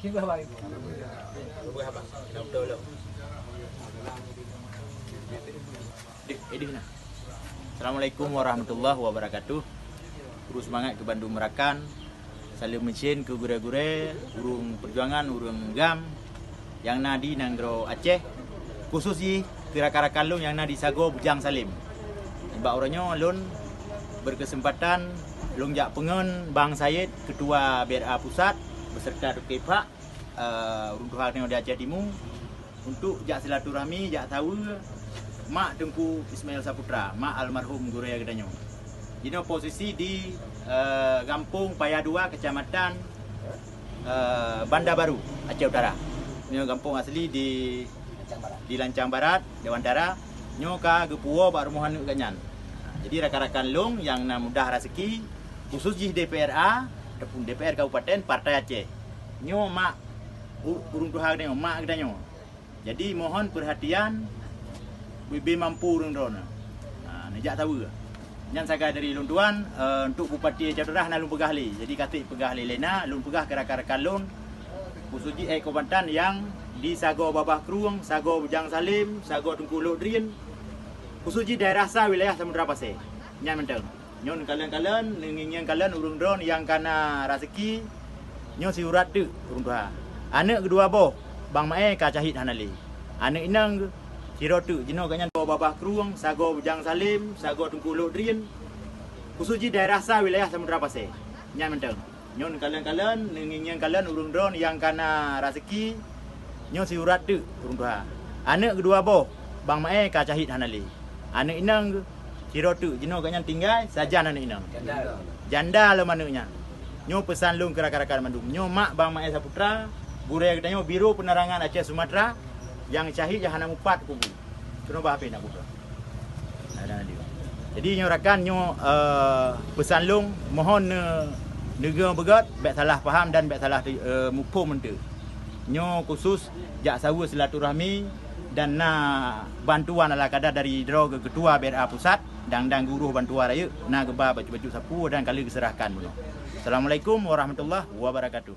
Assalamualaikum warahmatullahi wabarakatuh. Terus semangat ke Bandung Merakan. Salim mesin ke gure-gure, urung perjuangan, urung gam yang nadi nanggro Aceh. Khusus di kira-kira lun yang nadi Sago Bujang Salim. Mbak orangnya lun berkesempatan lungjak pengen Bang Syed Ketua BRA Pusat beserta Dr. Pak runtuhan yang di Aceh Timur untuk jak silaturahmi, jak tahu mak Tengku Ismail Saputra, mak almarhum guru yang gedanya. Jadi posisi di Kampung Paya 2, Kecamatan Banda Baru, Aceh Utara. Ini kampung asli di Lancang Barat, Dewantara. Nyo ka gepuo Pak Rumohan Ganyan. Jadi rakan-rakan long yang mudah rezeki khusus di DPRA, DPR Kabupaten Partai Aceh. Nyo mak urung tuha gedanya, mak gedanya. Jadi mohon perhatian bibi mampu urung drone. Nejak tahu. Yang saya dari luntuan untuk Bupati Aceh Utara na lun pegah li. Jadi katik pegah li lena, lun pegah ke rakan-rakan lun khusus di Kabupaten yang di Sago Babah Kruang, Sago Bujang Salim, Sago Tengku Lodrin. Khusus di daerah sa wilayah Samudra Pasir. Nyan menteng. Nyon kalian ngingin kalian urung drone yang kana rezeki nyo si urat tu urung tuha. Anak kedua boh Bang Mae ka Cahid Hanali. Anak inang siro tu jino ganyan Babah Kruang, Sago Bujang Salim, Sago Tengku Lodrin. Khusus di daerah sa wilayah Samudra Pasir. Nyan menteng. Nyon kalian ngingin kalian urung drone yang kana rezeki nyo si urat tu urung tuha. Anak kedua boh Bang Mae ka Cahid Hanali. Anak inang siro tu jino ganyan tinggal saja anak inang. Janda lo manuknya. Nyo pesan lung ke rakan-rakan Bandung. Nyo mak Bang Mae Saputra, guru yang katanya Biro Penerangan Aceh Sumatera yang Cahid yang hana mupat kubu. Kena bahapa nak buka. Jadi nyo rakan nyo pesan lung mohon negara begat baik salah faham dan baik salah mukum mentu. Nyo khusus jak sawu silaturahmi dan bantuan ala kadar dari Droga Ketua BRA Pusat dan guru bantuan raya na geba baju-baju sapu dan kali diserahkan. Assalamualaikum warahmatullahi wabarakatuh.